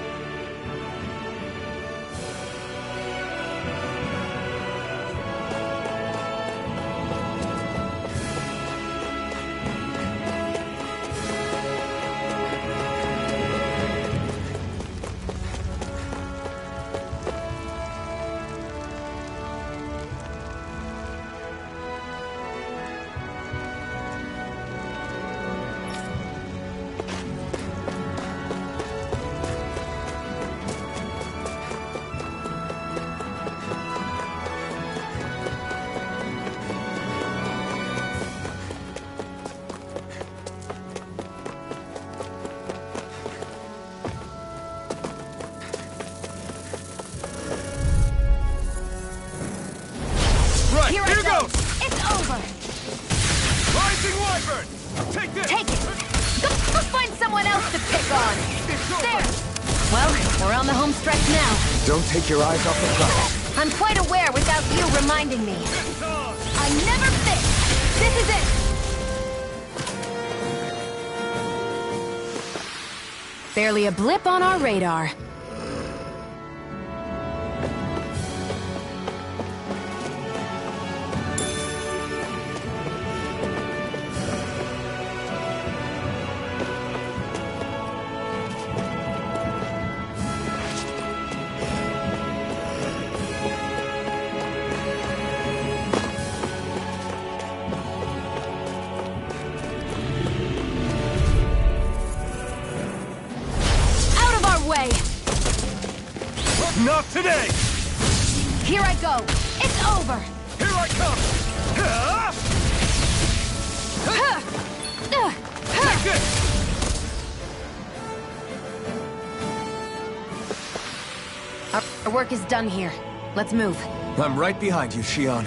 right, Here here it goes! goes! It's over! Rising Wyvern! Take this! Take it! Go find someone else to pick on! It's over! There! Well, we're on the home stretch now. Don't take your eyes off the prize. I'm quite aware without you reminding me. It's on! I never fit! This is it! Barely a blip on our radar. Way. Not today! Here I go. It's over. Here I come! Take this! Our work is done here. Let's move. I'm right behind you, Shion.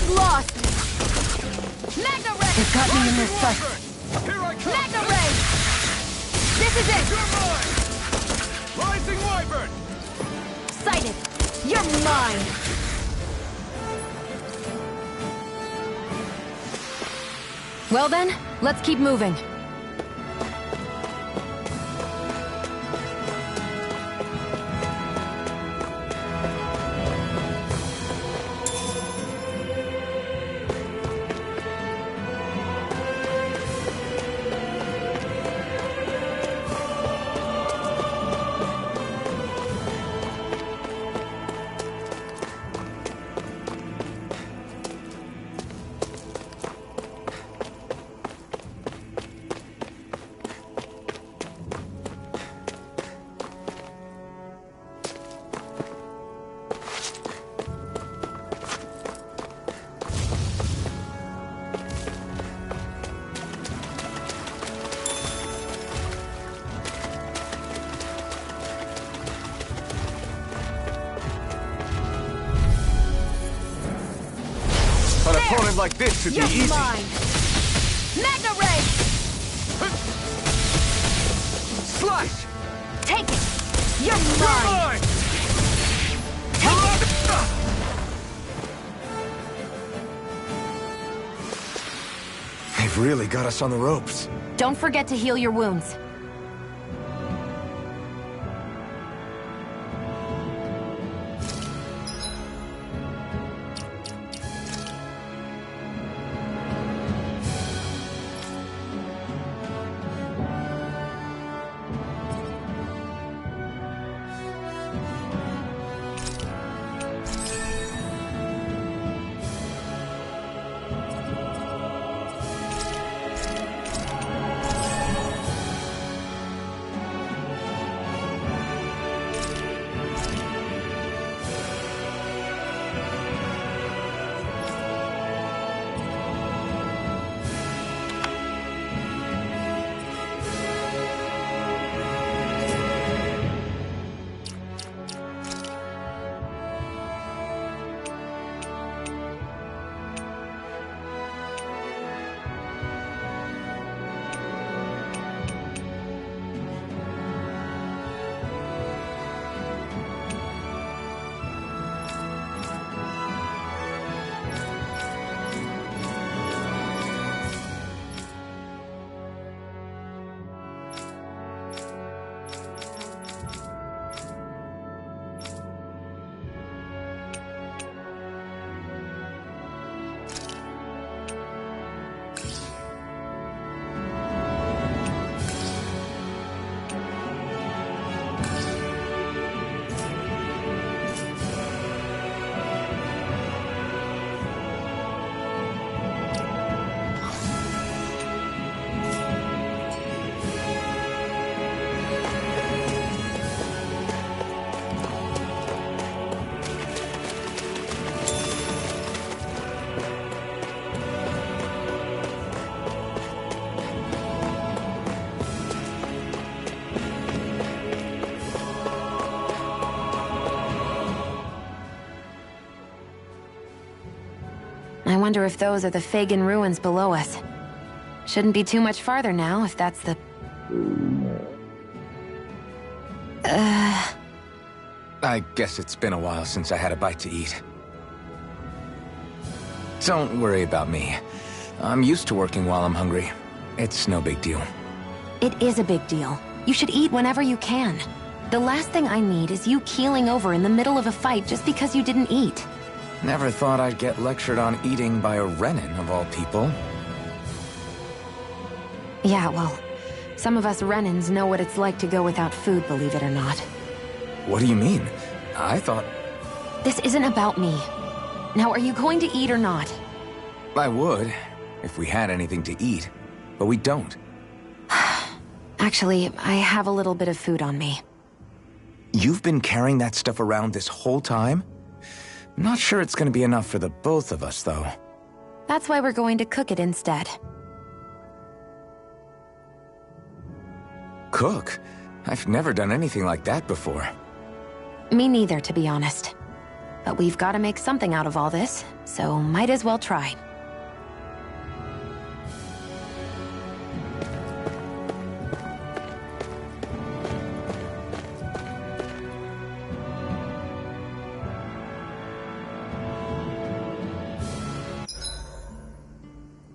Lost! Magna Ray! It got me in this fight. Here I come! Magna Ray! This is it! You're mine! Rising Wyvern! Sighted! You're mine! Well then, let's keep moving. An opponent like this should be You're easy. mine! Magna Ray! Slash! Take it! You're You're mine! mine! Take it! They've really got us on the ropes. Don't forget to heal your wounds. I wonder if those are the Fagin ruins below us. Shouldn't be too much farther now, if that's the... I guess it's been a while since I had a bite to eat. Don't worry about me. I'm used to working while I'm hungry. It's no big deal. It is a big deal. You should eat whenever you can. The last thing I need is you keeling over in the middle of a fight just because you didn't eat. Never thought I'd get lectured on eating by a Renin, of all people. Yeah, well, some of us Renins know what it's like to go without food, believe it or not. What do you mean? I thought... This isn't about me. Now, are you going to eat or not? I would, if we had anything to eat, but we don't. Actually, I have a little bit of food on me. You've been carrying that stuff around this whole time? I'm not sure it's gonna be enough for the both of us, though. That's why we're going to cook it instead. Cook? I've never done anything like that before. Me neither, to be honest. But we've got to make something out of all this, so might as well try.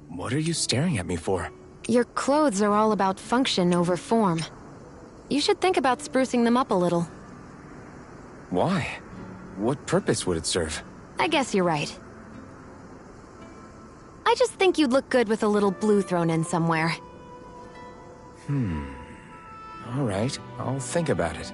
What are you staring at me for? Your clothes are all about function over form. You should think about sprucing them up a little. Why? What purpose would it serve? I guess you're right. I just think you'd look good with a little blue thrown in somewhere. All right, I'll think about it.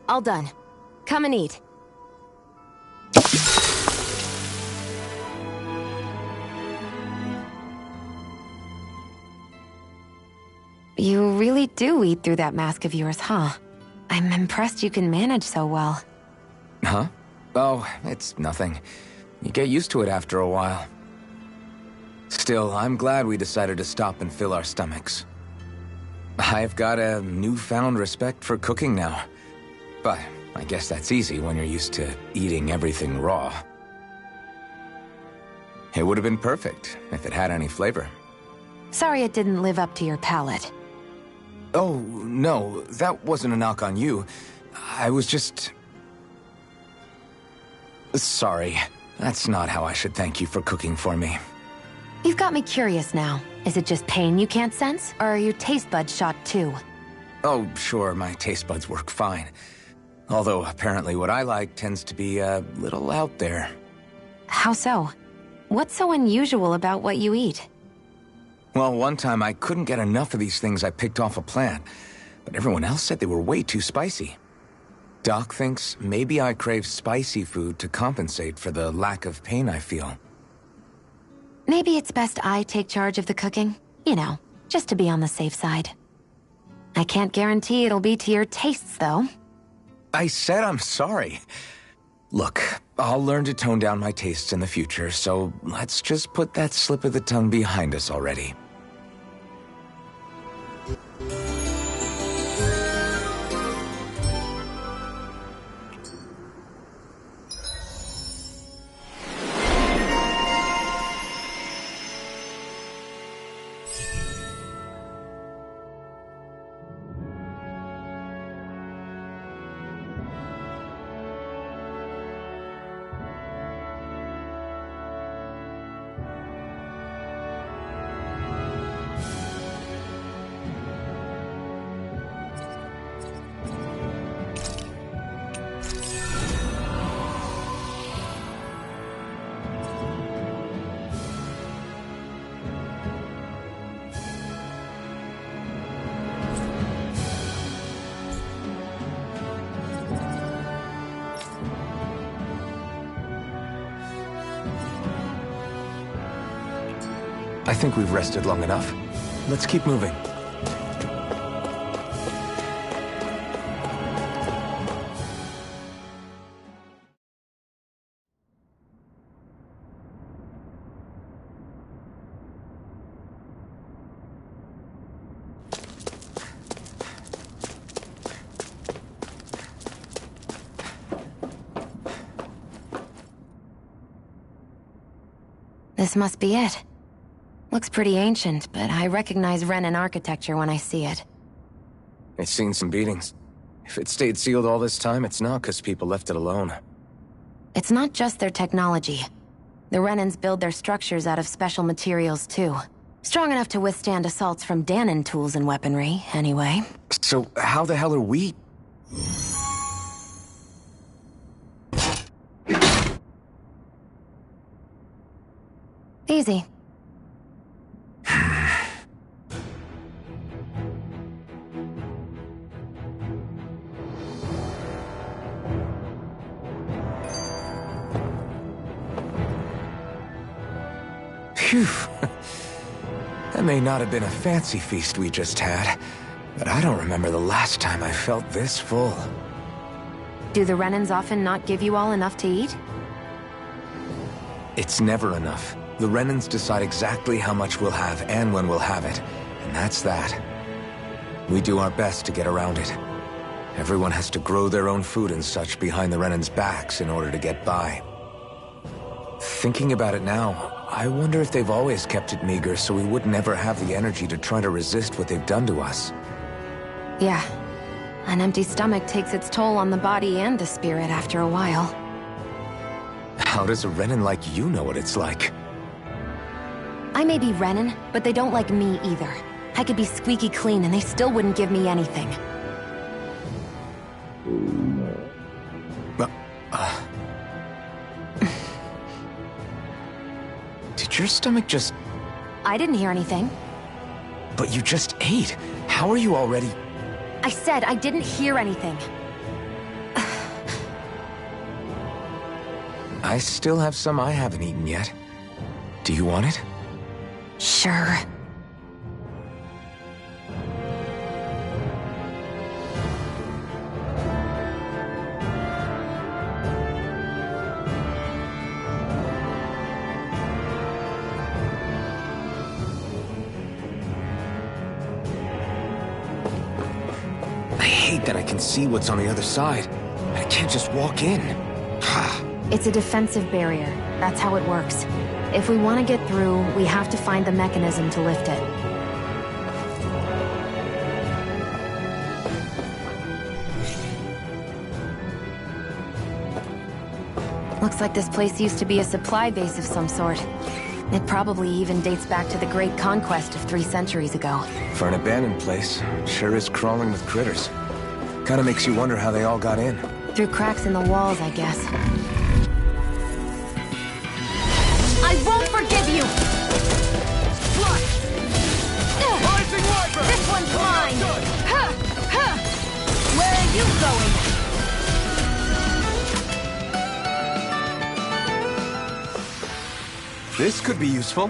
All done. Come and eat. You really do eat through that mask of yours, huh? I'm impressed you can manage so well. Huh? Oh, it's nothing. You get used to it after a while. Still, I'm glad we decided to stop and fill our stomachs. I've got a newfound respect for cooking now. But I guess that's easy when you're used to eating everything raw. It would have been perfect if it had any flavor. Sorry it didn't live up to your palate. Oh, no, that wasn't a knock on you. I was just... Sorry. That's not how I should thank you for cooking for me. You've got me curious now. Is it just pain you can't sense, or are your taste buds shot too? Oh, sure, my taste buds work fine. Although, apparently what I like tends to be a little out there. How so? What's so unusual about what you eat? Well, one time I couldn't get enough of these things I picked off a plant, but everyone else said they were way too spicy. Doc thinks maybe I crave spicy food to compensate for the lack of pain I feel. Maybe it's best I take charge of the cooking. You know, just to be on the safe side. I can't guarantee it'll be to your tastes, though. I said I'm sorry. Look, I'll learn to tone down my tastes in the future, so let's just put that slip of the tongue behind us already. I think we've rested long enough. Let's keep moving. This must be it. Looks pretty ancient, but I recognize Renan architecture when I see it. It's seen some beatings. If it stayed sealed all this time, it's not because people left it alone. It's not just their technology. The Renans build their structures out of special materials, too. Strong enough to withstand assaults from Danon tools and weaponry, anyway. So how the hell are we... Easy. Phew. That may not have been a fancy feast we just had, but I don't remember the last time I felt this full. Do the Renans often not give you all enough to eat? It's never enough. The Renans decide exactly how much we'll have and when we'll have it, and that's that. We do our best to get around it. Everyone has to grow their own food and such behind the Renans' backs in order to get by. Thinking about it now, I wonder if they've always kept it meager so we would never have the energy to try to resist what they've done to us. Yeah. An empty stomach takes its toll on the body and the spirit after a while. How does a Renan like you know what it's like? I may be Renan, but they don't like me either. I could be squeaky clean and they still wouldn't give me anything. Did your stomach just... I didn't hear anything. But you just ate. How are you already... I said I didn't hear anything. I still have some I haven't eaten yet. Do you want it? Sure. I hate that I can see what's on the other side. I can't just walk in. It's a defensive barrier. That's how it works. If we want to get through, we have to find the mechanism to lift it. Looks like this place used to be a supply base of some sort. It probably even dates back to the Great Conquest of 3 centuries ago. For an abandoned place, it sure is crawling with critters. Kinda makes you wonder how they all got in. Through cracks in the walls, I guess. I won't forgive you! Rising Viper! This one's mine! Where are you going? This could be useful.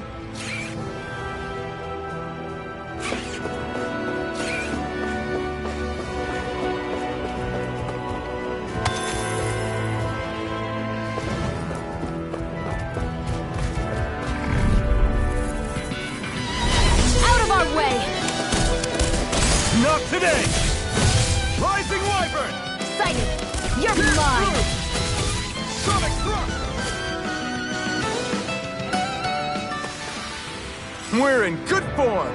Not today! Rising Wyvern! Sighted! You're mine! Sonic Thrust! We're in good form!